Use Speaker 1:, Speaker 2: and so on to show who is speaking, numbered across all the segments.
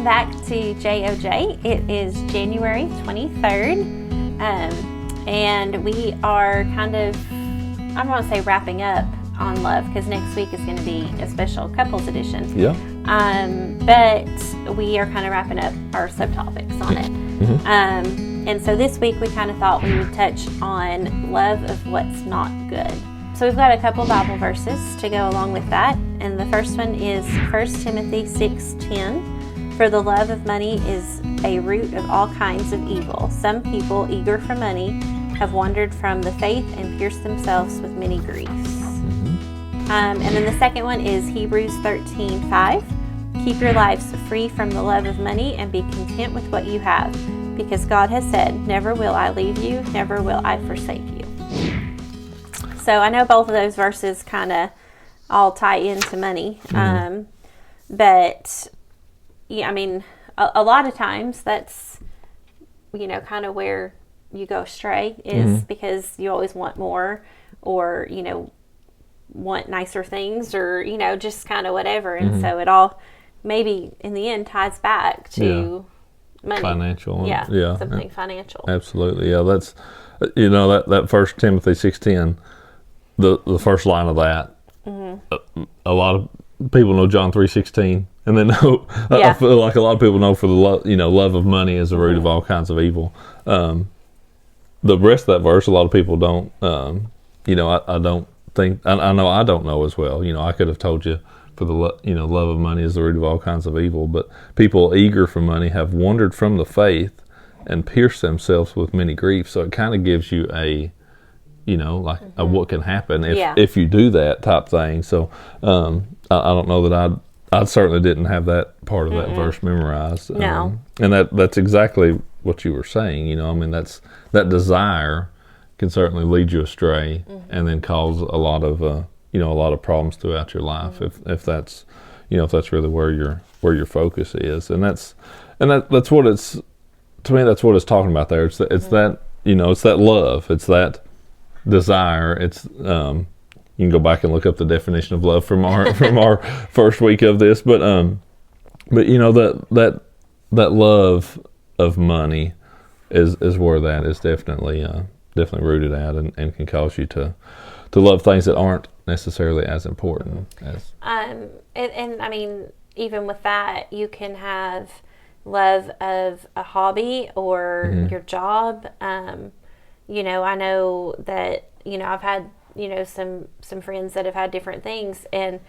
Speaker 1: back to JOJ. It is January 23rd, and we are kind of, I don't want to say wrapping up on love, because next week is going to be a special couples edition.
Speaker 2: Yeah.
Speaker 1: But we are kind of wrapping up our subtopics on it. Mm-hmm. And so this week we kind of thought we would touch on love of what's not good. So we've got a couple Bible verses to go along with that. And the first one is 1 Timothy 6:10. For the love of money is a root of all kinds of evil. Some people, eager for money, have wandered from the faith and pierced themselves with many griefs. Mm-hmm. And then the second one is Hebrews 13:5. Keep your lives free from the love of money and be content with what you have, because God has said, never will I leave you, never will I forsake you. So I know both of those verses kind of all tie into money. Mm-hmm. But yeah, I mean, a lot of times that's, kind of where you go astray is mm-hmm. because you always want more, or, want nicer things, or, just kind of whatever. And mm-hmm. so it all maybe in the end ties back to money.
Speaker 2: Financial.
Speaker 1: Yeah. Something financial.
Speaker 2: Absolutely. Yeah. That's, that 1 Timothy 6:10, the first line of that, mm-hmm. a lot of people know John 3:16, and they know, I feel like a lot of people know for the love of money is the root of all kinds of evil. The rest of that verse, a lot of people don't, I don't think, I know I don't know as well. I could have told you for the, love of money is the root of all kinds of evil, but people eager for money have wandered from the faith and pierced themselves with many griefs. So it kind of gives you a, mm-hmm. What can happen if you do that type thing. So I don't know that I certainly didn't have that part of that verse memorized.
Speaker 1: No.
Speaker 2: And that's exactly what you were saying. That desire can certainly lead you astray, mm-hmm. and then cause a lot of problems throughout your life, mm-hmm. if that's really where your focus is. And that's what it's, to me, that's what it's talking about there. It's mm-hmm. that it's that love, it's that desire. It's you can go back and look up the definition of love from our first week of this, but that love of money is where that is definitely rooted at, and can cause you to love things that aren't necessarily as important as.
Speaker 1: And I mean, even with that, you can have love of a hobby or mm-hmm. your job. I know that, I've had, some friends that have had different things, and,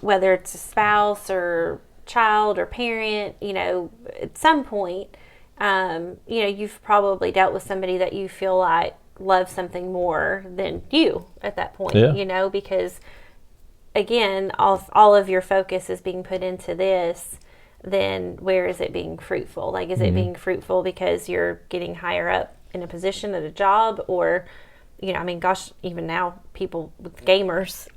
Speaker 1: whether it's a spouse or child or parent, at some point, you've probably dealt with somebody that you feel like loves something more than you at that point, because again, all of your focus is being put into this. Then where is it being fruitful? Like, is mm-hmm. it being fruitful because you're getting higher up in a position at a job, or, even now people with gamers,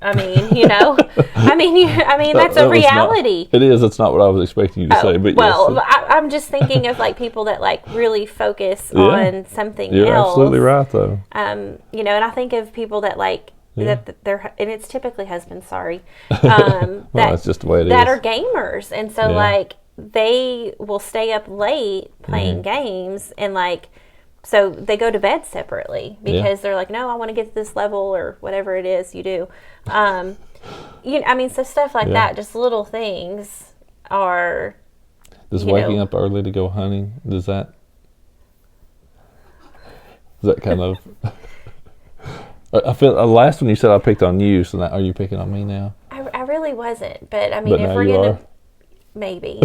Speaker 1: that's a reality.
Speaker 2: It is. That's not what I was expecting you to say, but
Speaker 1: well,
Speaker 2: yes.
Speaker 1: I'm just thinking of like people that like really focus on something
Speaker 2: You're
Speaker 1: else.
Speaker 2: Absolutely right, though.
Speaker 1: And I think of people that like, that they're, and it's typically husbands, that's just the way it is. That are gamers. And so like they will stay up late playing mm-hmm. games, and like, so they go to bed separately because they're like, no, I want to get to this level, or whatever it is you do. So stuff like that, just little things are.
Speaker 2: Does waking up early to go hunting, is that kind of, I feel last one you said I picked on you, so are you picking on me now?
Speaker 1: I really wasn't, but if we're going to, maybe.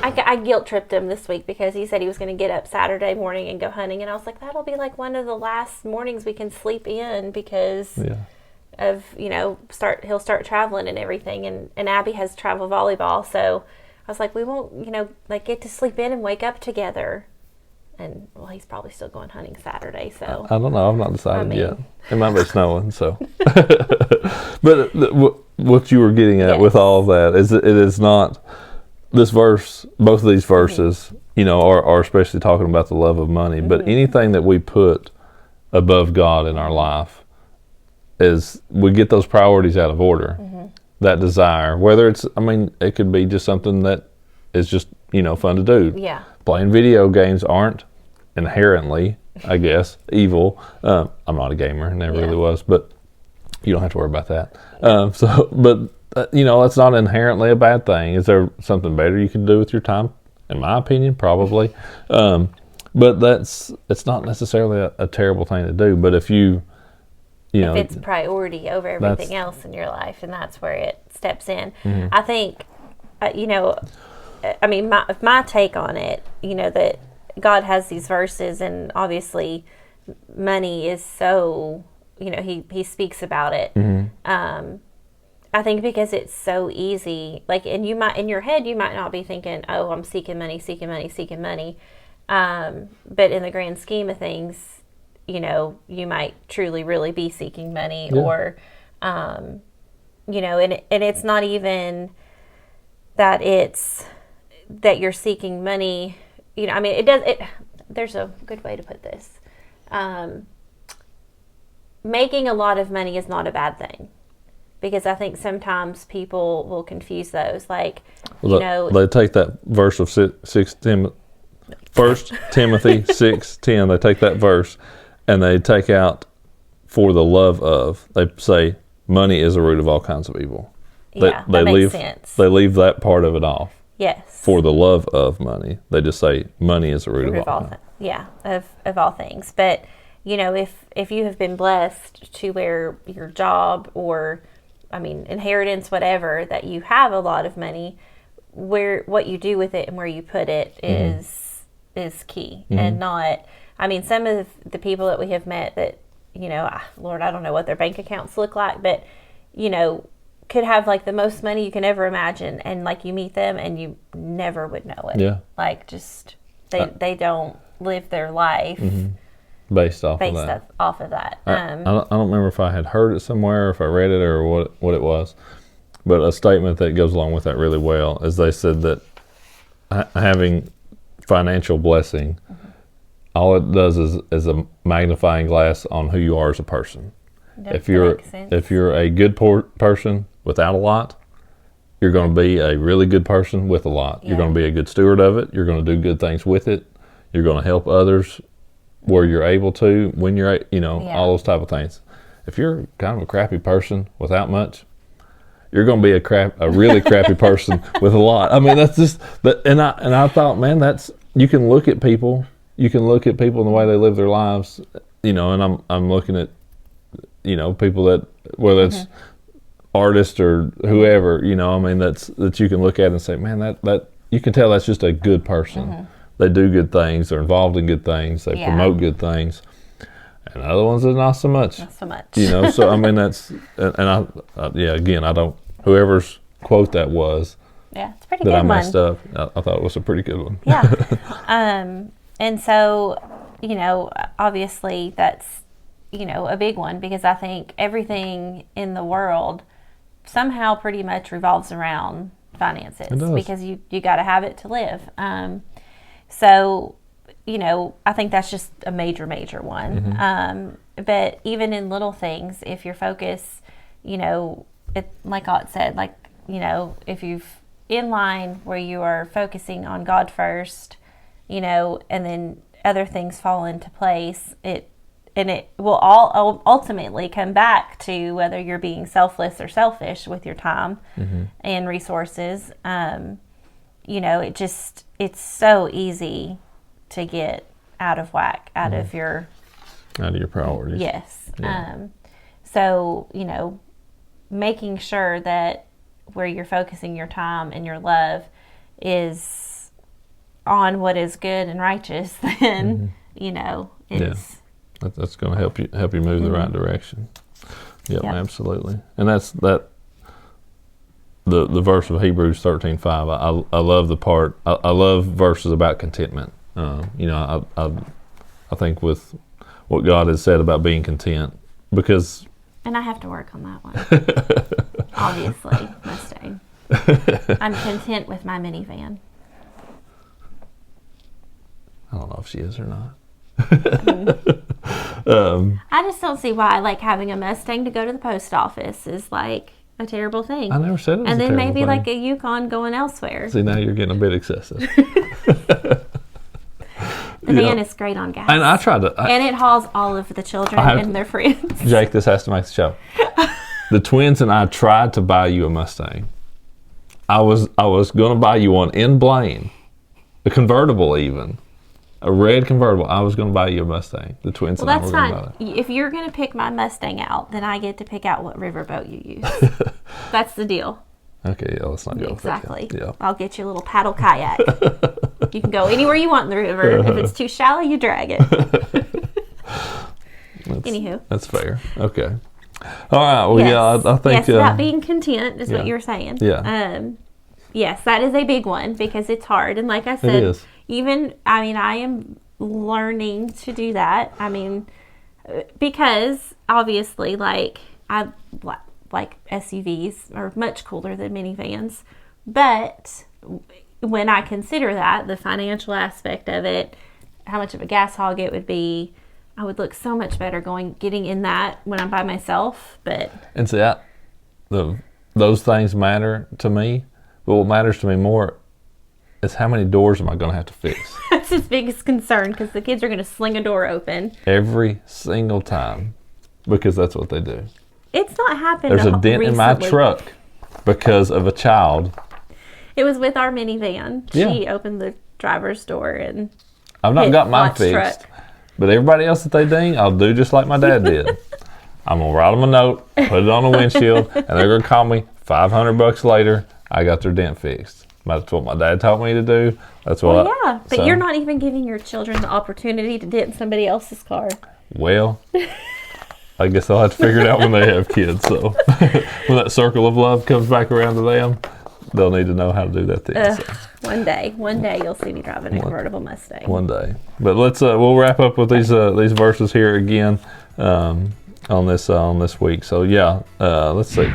Speaker 1: I guilt tripped him this week because he said he was going to get up Saturday morning and go hunting, and I was like, that'll be like one of the last mornings we can sleep in because of he'll start traveling and everything, and Abby has travel volleyball, so I was like, we won't get to sleep in and wake up together. And well, he's probably still going hunting Saturday, so
Speaker 2: I don't know. I've not decided yet. It might be snowing, so. But what you were getting at with all of that is it is not this verse. Both of these verses, are especially talking about the love of money. Mm-hmm. But anything that we put above God in our life is we get those priorities out of order. Mm-hmm. that desire. Whether it's, it could be just something that is just, fun to do.
Speaker 1: Yeah.
Speaker 2: Playing video games aren't inherently, I guess, evil. I'm not a gamer, never really was, but you don't have to worry about that. It's not inherently a bad thing. Is there something better you can do with your time? In my opinion, probably. But it's not necessarily a terrible thing to do. But if if
Speaker 1: it's priority over everything else in your life, and that's where it steps in. Mm-hmm. I think, my take on it, that God has these verses, and obviously money is so, he speaks about it. Mm-hmm. I think because it's so easy, and you might, in your head, you might not be thinking, oh, I'm seeking money. But in the grand scheme of things, you might truly, really be seeking money, or, and it's not even that you're seeking money, there's a good way to put this. Making a lot of money is not a bad thing. Because I think sometimes people will confuse those. They take that verse of 1 Timothy 6:10. They take that verse and they take out for the love of. They say money is a root of all kinds of evil. That makes sense.
Speaker 2: They leave that part of it off.
Speaker 1: Yes.
Speaker 2: For the love of money, they just say money is a root of all.
Speaker 1: Of all things. But if you have been blessed to where your job or inheritance, whatever, that you have a lot of money, what you do with it and where you put it is key. Mm-hmm. And not, some of the people that we have met that, Lord, I don't know what their bank accounts look like, but, could have the most money you can ever imagine. And you meet them and you never would know it. Yeah. They don't live their life. Mm-hmm.
Speaker 2: Based off of that. I don't remember if I had heard it somewhere, or if I read it, or what it was. But a statement that goes along with that really well is they said that having financial blessing, all it does is a magnifying glass on who you are as a person. If you're a good person without a lot, you're going to be a really good person with a lot. Yeah. You're going to be a good steward of it. You're going to do good things with it. You're going to help others where you're able to, when you're, all those type of things. If you're kind of a crappy person without much, you're going to be a really crappy person with a lot. That's just, and I thought, man, you can look at people and the way they live their lives, and I'm looking at, people that, whether it's artists or whoever, that you can look at and say, man, that you can tell that's just a good person. Mm-hmm. They do good things. They're involved in good things. They promote good things. And other ones are not so much.
Speaker 1: Not so much.
Speaker 2: So that's, and again, I don't, whoever's quote that was.
Speaker 1: Yeah, it's a pretty good one.
Speaker 2: That I messed up. I thought it was a pretty good one.
Speaker 1: Yeah. And so, obviously that's, a big one, because I think everything in the world somehow pretty much revolves around finances. It does. Because you got to have it to live. So, I think that's just a major one. Mm-hmm. But even in little things, if your focus, like God said, if you've in line where you are focusing on God first, and then other things fall into place, it will all ultimately come back to whether you're being selfless or selfish with your time and resources. It's so easy to get out of whack, out of your
Speaker 2: priorities.
Speaker 1: Yes. Yeah. So, making sure that where you're focusing your time and your love is on what is good and righteous, then, it's...
Speaker 2: Yeah. That's going to help you move the right direction. Yep, absolutely. And that's that. The verse of Hebrews 13:5. I love the part. I love verses about contentment. I think with what God has said about being content, because.
Speaker 1: And I have to work on that one. Obviously, Mustang. I'm content with my minivan.
Speaker 2: I don't know if she is or not.
Speaker 1: I just don't see why having a Mustang to go to the post office is a terrible thing.
Speaker 2: I never said it was
Speaker 1: and
Speaker 2: a
Speaker 1: then
Speaker 2: terrible
Speaker 1: maybe
Speaker 2: thing.
Speaker 1: like a Yukon going elsewhere.
Speaker 2: See, now you're getting a bit excessive.
Speaker 1: The van is great on gas.
Speaker 2: And I tried to...
Speaker 1: and it hauls all of the children and their friends.
Speaker 2: Jake, this has to make the show. The twins and I tried to buy you a Mustang. I was going to buy you one in Blaine. A convertible even. A red convertible. I was going to buy you a Mustang. The twins and I were going to buy that.
Speaker 1: If you're going to pick my Mustang out, then I get to pick out what riverboat you use. That's the deal.
Speaker 2: Okay, yeah, let's not go
Speaker 1: exactly.
Speaker 2: Yeah.
Speaker 1: I'll get you a little paddle kayak. You can go anywhere you want in the river. If it's too shallow, you drag it. Anywho.
Speaker 2: That's fair. Okay. All right. Well, yeah, I think...
Speaker 1: Yes, about being content is what you were saying.
Speaker 2: Yeah.
Speaker 1: Yes, that is a big one because it's hard. And like I said, I am learning to do that. I mean, because obviously, like, I like SUVs are much cooler than minivans. But when I consider that, the financial aspect of it, how much of a gas hog it would be, I would look so much better getting in that when I'm by myself.
Speaker 2: And see, those things matter to me. But what matters to me more is how many doors am I going to have to fix?
Speaker 1: That's his biggest concern because the kids are going to sling a door open
Speaker 2: every single time because that's what they do.
Speaker 1: It's not happened.
Speaker 2: There's a dent in my truck because of a child.
Speaker 1: It was with our minivan. She opened the driver's door and
Speaker 2: I've not got mine fixed.
Speaker 1: Truck.
Speaker 2: But everybody else that they ding, I'll do just like my dad did. I'm going to write them a note, put it on the windshield, and they're going to call me $500 later. I got their dent fixed. That's what my dad taught me to do. That's what
Speaker 1: but you're not even giving your children the opportunity to dent somebody else's car.
Speaker 2: Well, I guess they'll have to figure it out when they have kids. So when that circle of love comes back around to them, they'll need to know how to do that then.
Speaker 1: One day you'll see me driving a convertible Mustang.
Speaker 2: One day. But we'll wrap up with these verses here again on this week. So let's see.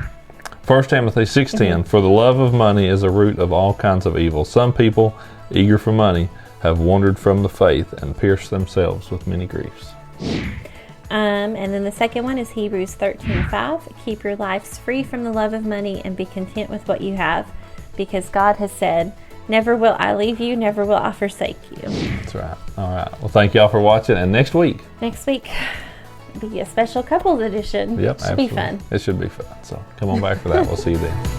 Speaker 2: 1 Timothy 6:10, For the love of money is a root of all kinds of evil. Some people, eager for money, have wandered from the faith and pierced themselves with many griefs.
Speaker 1: And then the second one is Hebrews 13:5. Keep your lives free from the love of money and be content with what you have, because God has said, never will I leave you, never will I forsake you.
Speaker 2: That's right. All right. Well, thank y'all for watching. And next week
Speaker 1: be a special couples edition.
Speaker 2: Yep,
Speaker 1: Should be fun.
Speaker 2: It should be fun. So come on back for that. We'll see you then.